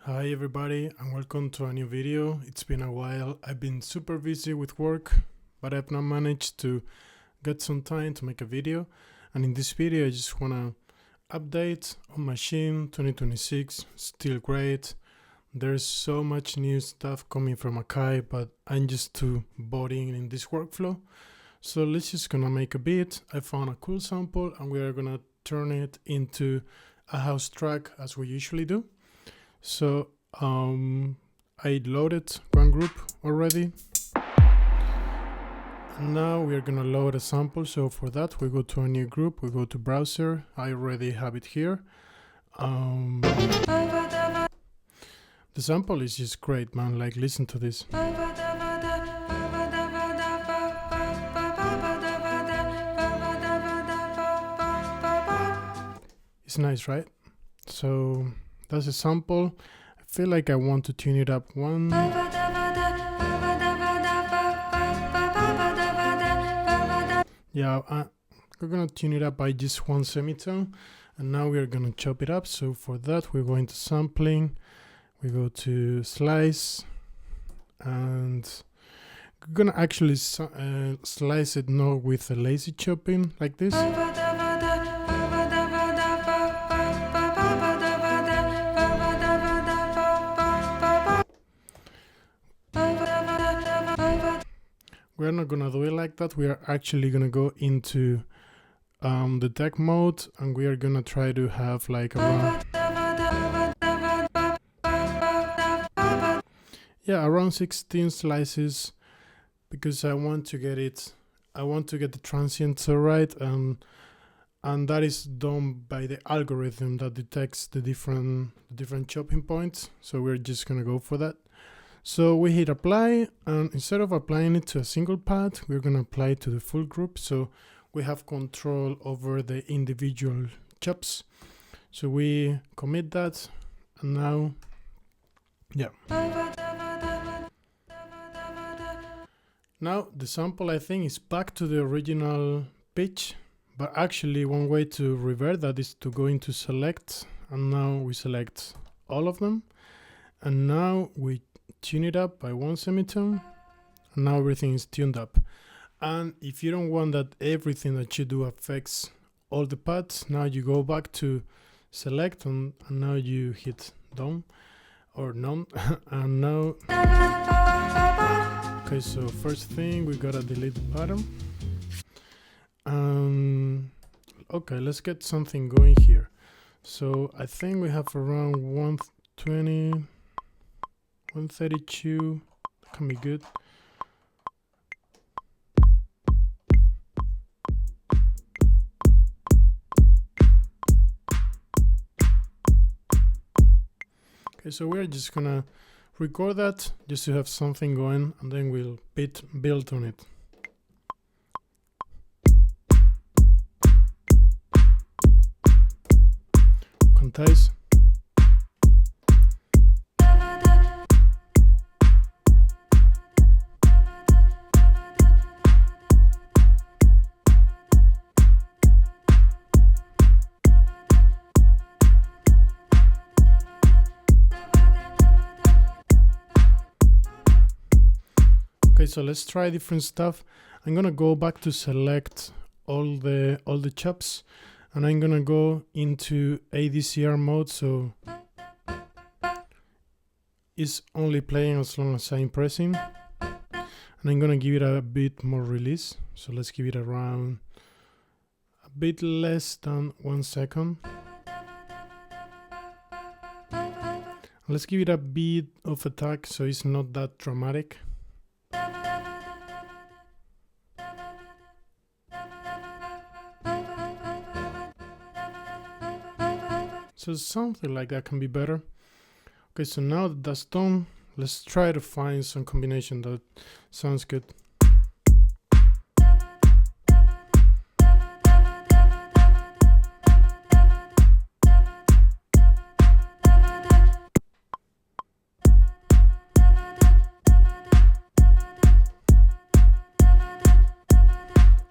Hi everybody and welcome to a new video. It's been a while. I've been super busy with work, but I've not managed to get some time to make a video. And in this video I just want to update on Maschine 2026. Still great. There's so much new stuff coming from Akai, but I'm just too boring in this workflow. So let's just gonna make a beat. I found a cool sample and we are gonna turn it into a house track as we usually do. So I loaded one group already. And now we are gonna load a sample. So for that we go to a new group, we go to browser. I already have it here. The sample is just great, man. Like, listen to this. It's nice, right? So that's a sample. I feel like I want to tune it up one. Yeah, we're gonna tune it up by just one semitone, and now we are gonna chop it up. So for that we're going to sampling, we go to slice, and we're gonna actually slice it not with a lazy chopping like this. We're not gonna do it like that. We are actually gonna go into the deck mode, and we are gonna try to have like around around 16 slices, because I want to get it. I want to get the transients right, and that is done by the algorithm that detects the different chopping points. So we're just gonna go for that. So we hit apply, and instead of applying it to a single pad, we're gonna apply it to the full group. So we have control over the individual chops. So we commit that, and now, yeah. Now the sample, I think, is back to the original pitch, but actually one way to revert that is to go into select, and now we select all of them, and now we tune it up by one semitone, and now everything is tuned up. And if you don't want that everything that you do affects all the pads, now you go back to select, and now you hit done or none. And now, okay, so first thing we gotta delete the pattern. Okay, let's get something going here. So I think we have around 120, 132, that can be good. Okay, so we're just gonna record that just to have something going, and then we'll build on it. Quantize. Okay, so let's try different stuff. I'm gonna go back to select all the chops, and I'm gonna go into ADCR mode, so it's only playing as long as I'm pressing, and I'm gonna give it a bit more release. So let's give it around a bit less than 1 second. Let's give it a bit of attack so it's not that dramatic. So something like that can be better. Okay, so now that that's done, let's try to find some combination that sounds good.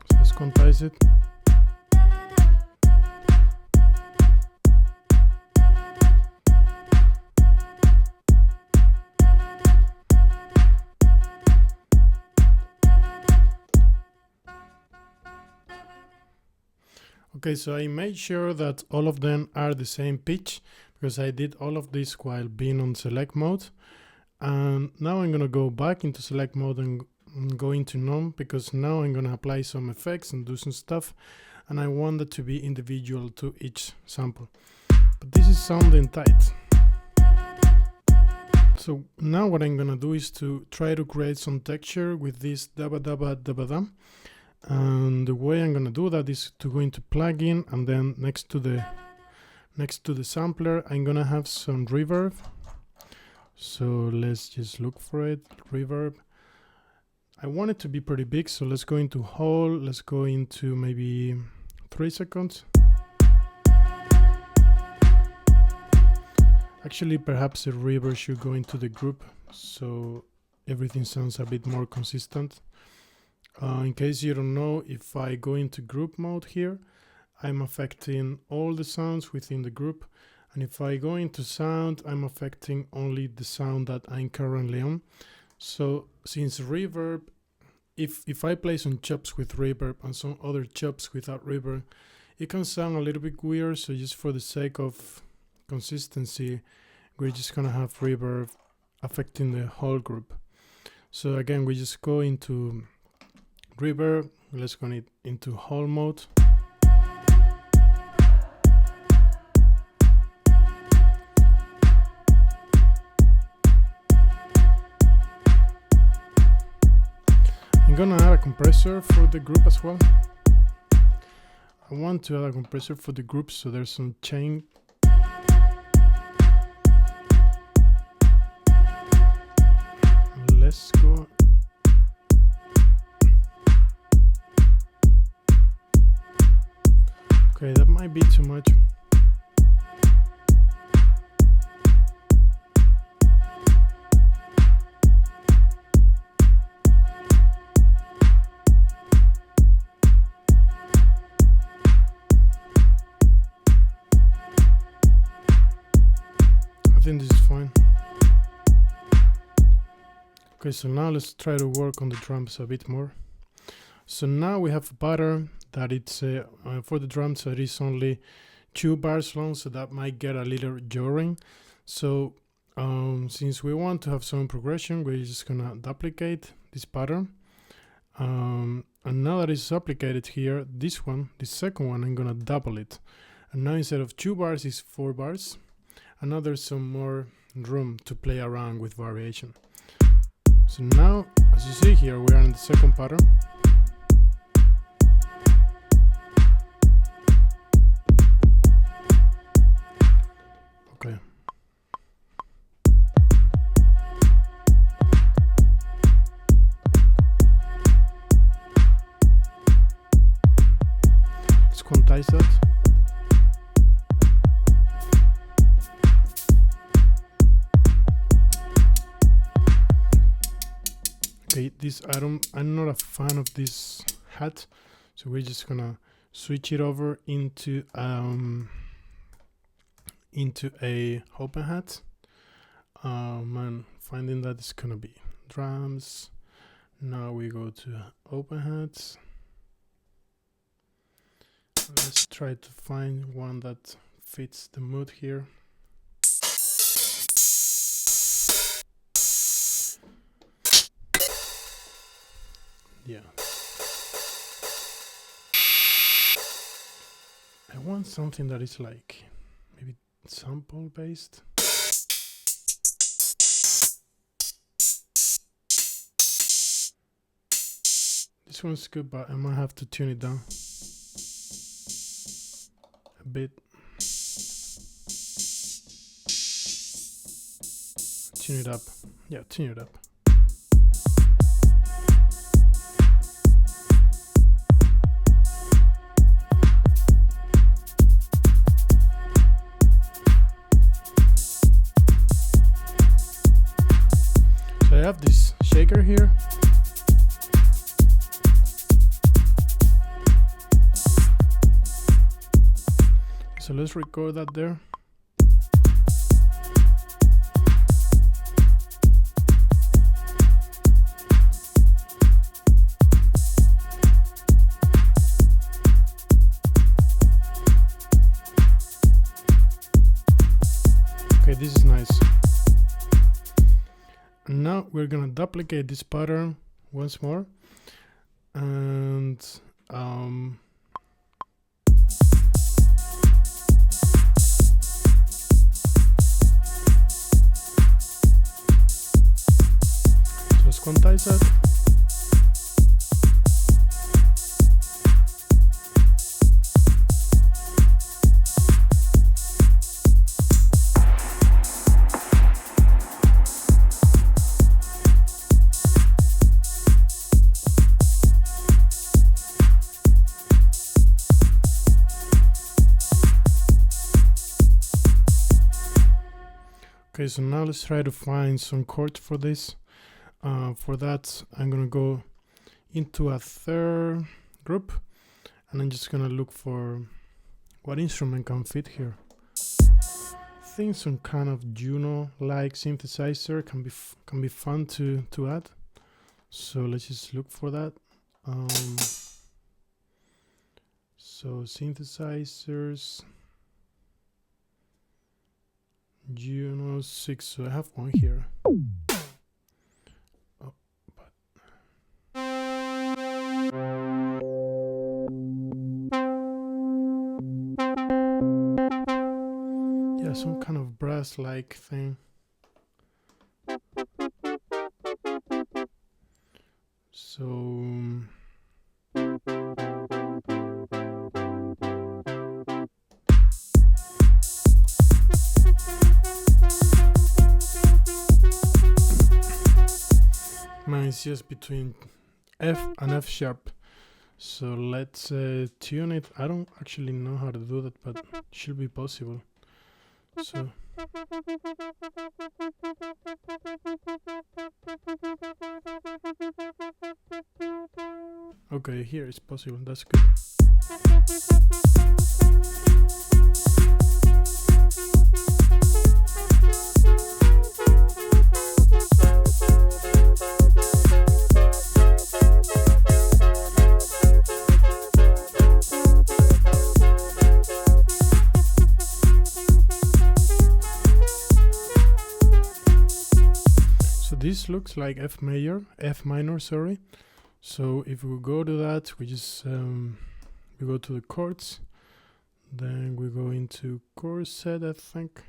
So let's quantize it. Okay, so I made sure that all of them are the same pitch because I did all of this while being on select mode. And now I'm gonna go back into select mode and go into none, because now I'm gonna apply some effects and do some stuff, and I want that to be individual to each sample. But this is sounding tight. So now what I'm gonna do is to try to create some texture with this dabba dabba dabba dam. And the way I'm gonna do that is to go into plugin, and then next to the sampler I'm gonna have some reverb. So let's just look for it, reverb. I want it to be pretty big, so let's go into whole, let's go into maybe 3 seconds. Actually, perhaps the reverb should go into the group, so everything sounds a bit more consistent. In case you don't know, if I go into group mode here, I'm affecting all the sounds within the group. And if I go into sound, I'm affecting only the sound that I'm currently on. So since reverb, if I play some chops with reverb and some other chops without reverb, it can sound a little bit weird. So just for the sake of consistency, we're just gonna have reverb affecting the whole group. So again, we just go into reverb, let's go into whole mode. I'm gonna add a compressor for the group as well. I want to add a compressor for the group so there's some chain. Let's go. Okay, that might be too much. I think this is fine. Okay, so now let's try to work on the drums a bit more. So now we have a pattern that it's for the drums that is only 2 bars long, so that might get a little jarring. So since we want to have some progression, we're just gonna duplicate this pattern. And now that it's duplicated here, this second one, I'm gonna double it. And now instead of 2 bars, it's 4 bars. And now there's some more room to play around with variation. So now, as you see here, we are in the second pattern. Okay. Let's quantize that. Okay, I'm not a fan of this hat, so we're just gonna switch it over into a open hat. Man, finding that it's gonna be drums. Now we go to open hats. Let's try to find one that fits the mood here. Yeah. I want something that is like maybe sample based. This one's good, but I might have to tune it down a bit. Tune it up. Yeah, tune it up. I have this shaker here. So let's record that there. is nice. And now we're gonna duplicate this pattern once more, and just quantize that. Okay, so now let's try to find some chords for this. For that, I'm gonna go into a third group, and I'm just gonna look for what instrument can fit here. I think some kind of Juno-like synthesizer can be fun to add. So let's just look for that. So synthesizers. Juno 6, so I have one here. Oh, but yeah, some kind of brass-like thing. So mine is just between F and F sharp. So let's tune it. I don't actually know how to do that, but it should be possible. So okay, here it's possible. That's good. This looks like F minor, sorry. So if we go to that, we just we go to the chords, then we go into chord set, I think.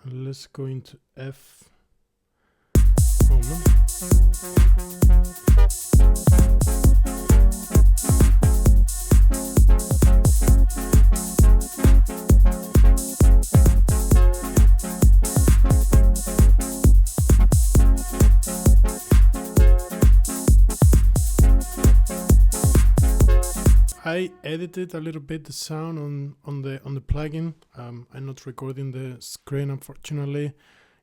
Let's go into F. Oh no. I edited a little bit the sound on the plugin. I'm not recording the screen, unfortunately.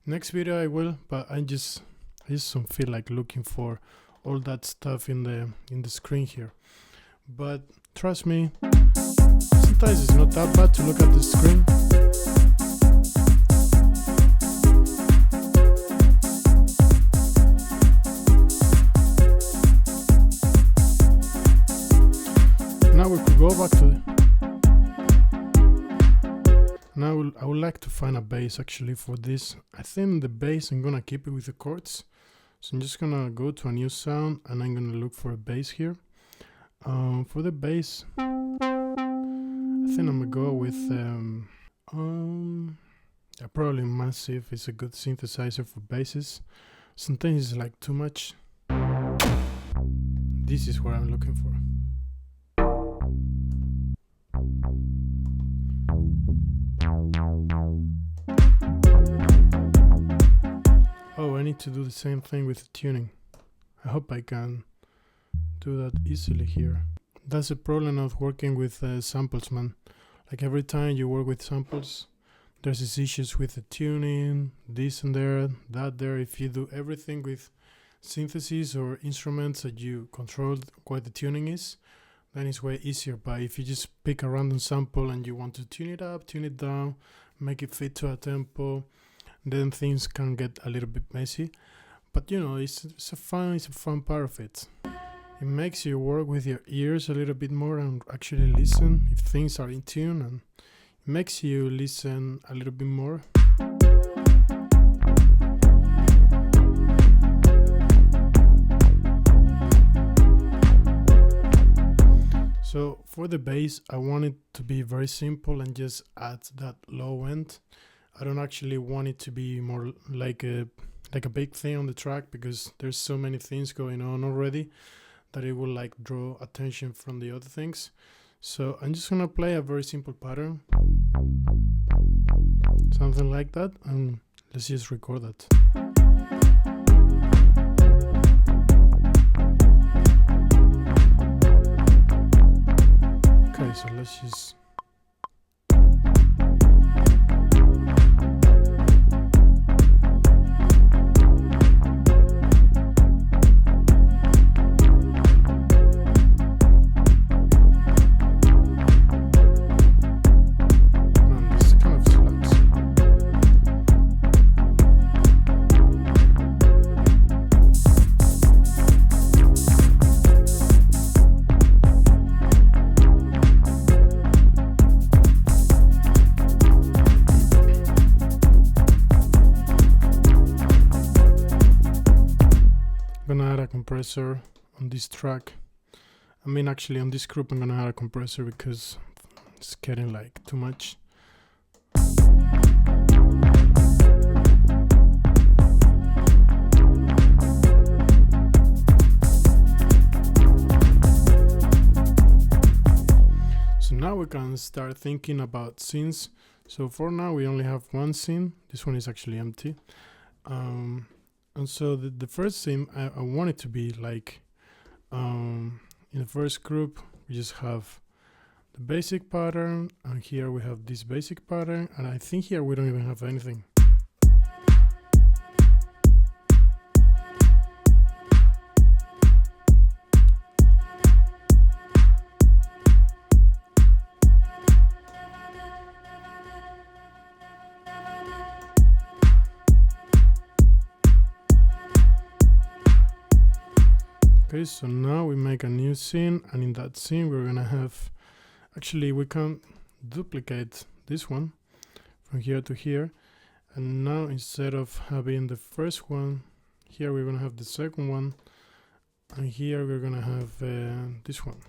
Next video I will, but I just don't feel like looking for all that stuff in the screen here. But trust me, sometimes it's not that bad to look at the screen. Now we could go back to now I would like to find a bass actually for this. I think the bass I'm gonna keep it with the chords. So I'm just gonna go to a new sound and I'm gonna look for a bass here. For the bass, I think I'm gonna go with probably Massive is a good synthesizer for basses. Sometimes it's like too much. This is what I'm looking for. Oh, I need to do the same thing with the tuning. I hope I can do that easily here. That's the problem of working with samples, man. Like every time you work with samples, there's these issues with the tuning, this and there, that there. If you do everything with synthesis or instruments that you control what the tuning is, then it's way easier. But if you just pick a random sample and you want to tune it up, tune it down, make it fit to a tempo, then things can get a little bit messy. But you know, it's a fun part of it. It makes you work with your ears a little bit more and actually listen if things are in tune, and makes you listen a little bit more. So for the bass, I want it to be very simple and just add that low end. I don't actually want it to be more like a big thing on the track, because there's so many things going on already that it will like draw attention from the other things. So I'm just gonna play a very simple pattern, something like that, and let's just record that. Okay, so let's just compressor on this track. I mean, actually on this group I'm gonna add a compressor because it's getting like too much. So now we can start thinking about synths. So for now we only have one synth. This one is actually empty. And so the first thing I want it to be like, in the first group we just have the basic pattern, and here we have this basic pattern, and I think here we don't even have anything. Okay, so now we make a new scene, and in that scene we're gonna have, actually we can duplicate this one from here to here, and now instead of having the first one here, we're gonna have the second one, and here we're gonna have this one.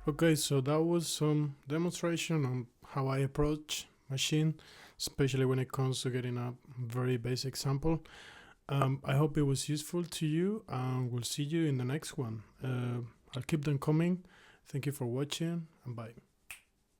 Okay, so that was some demonstration on how I approach Maschine, especially when it comes to getting a very basic sample. I hope it was useful to you, and we'll see you in the next one. I'll keep them coming. Thank you for watching, and bye.